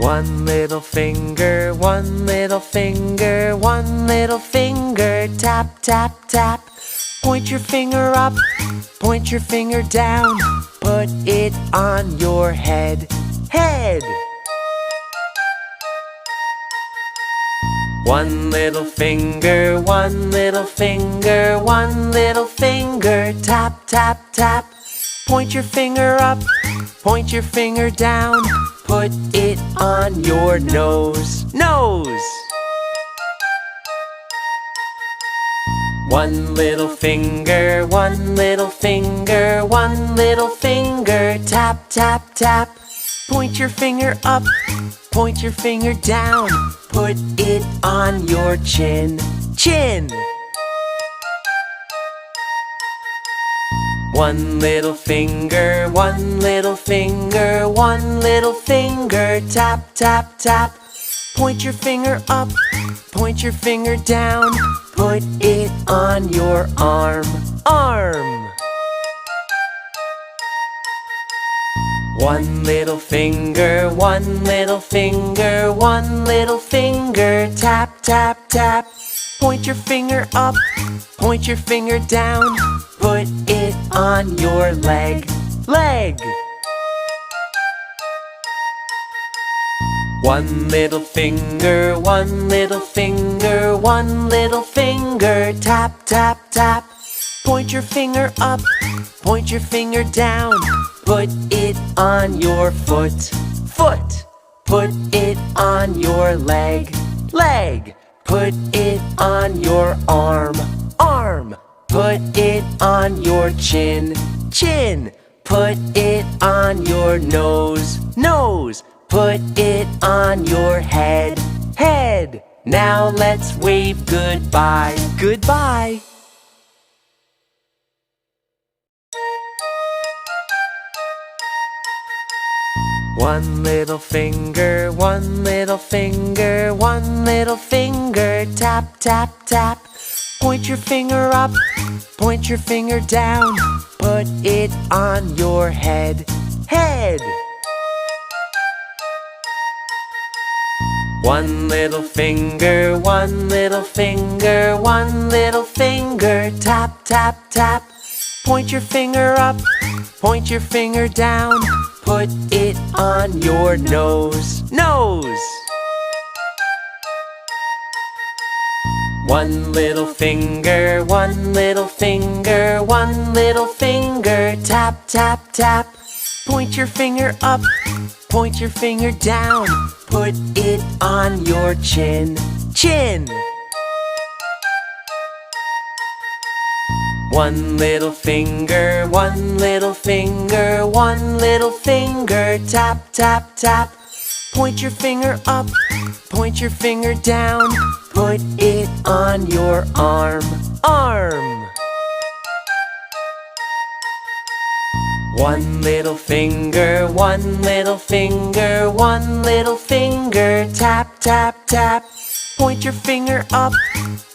One little finger, one little finger, one little finger, tap, tap, tap. Point your finger up, point your finger down, put it on your head, head. One little finger, one little finger, one little finger, tap, tap, tap. Point your finger up, point your finger down, put it on your nose, nose. One little finger, one little finger, one little finger, tap, tap, tap. Point your finger up, point your finger down, put it on your chin, chin. One little finger, one little finger, one little finger, tap, tap, tap. Point your finger up, point your finger down, put it on your arm, arm. One little finger, one little finger, one little finger, tap, tap, tap. Point your finger up, point your finger down, put it on your leg, leg. One little finger, one little finger, one little finger, tap, tap, tap. Point your finger up, point your finger down, put it on your foot, foot. Put it on your leg, leg. Put it on your arm, arm. Put it on your chin, chin. Put it on your nose, nose. Put it on your head, head. Now let's wave goodbye, goodbye. One little finger, one little finger, one little finger, tap, tap, tap. Point your finger up, point your finger down, put it on your head, head. One little finger, one little finger, one little finger, tap, tap, tap. Point your finger up, point your finger down, put it on your nose, nose. One little finger, one little finger, one little finger, tap, tap, tap. Point your finger up, point your finger down, put it on your chin, chin. One little finger, one little finger, one little finger, tap, tap, tap. Point your finger up, point your finger down, put it on your arm, arm. One little finger, one little finger, one little finger, tap, tap, tap. Point your finger up,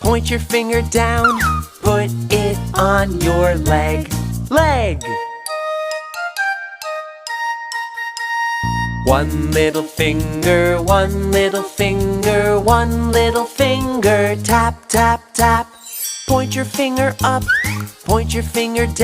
point your finger down, put it on your leg, leg. One little finger, one little finger, one little finger, tap, tap, tap. Point your finger up, point your finger down.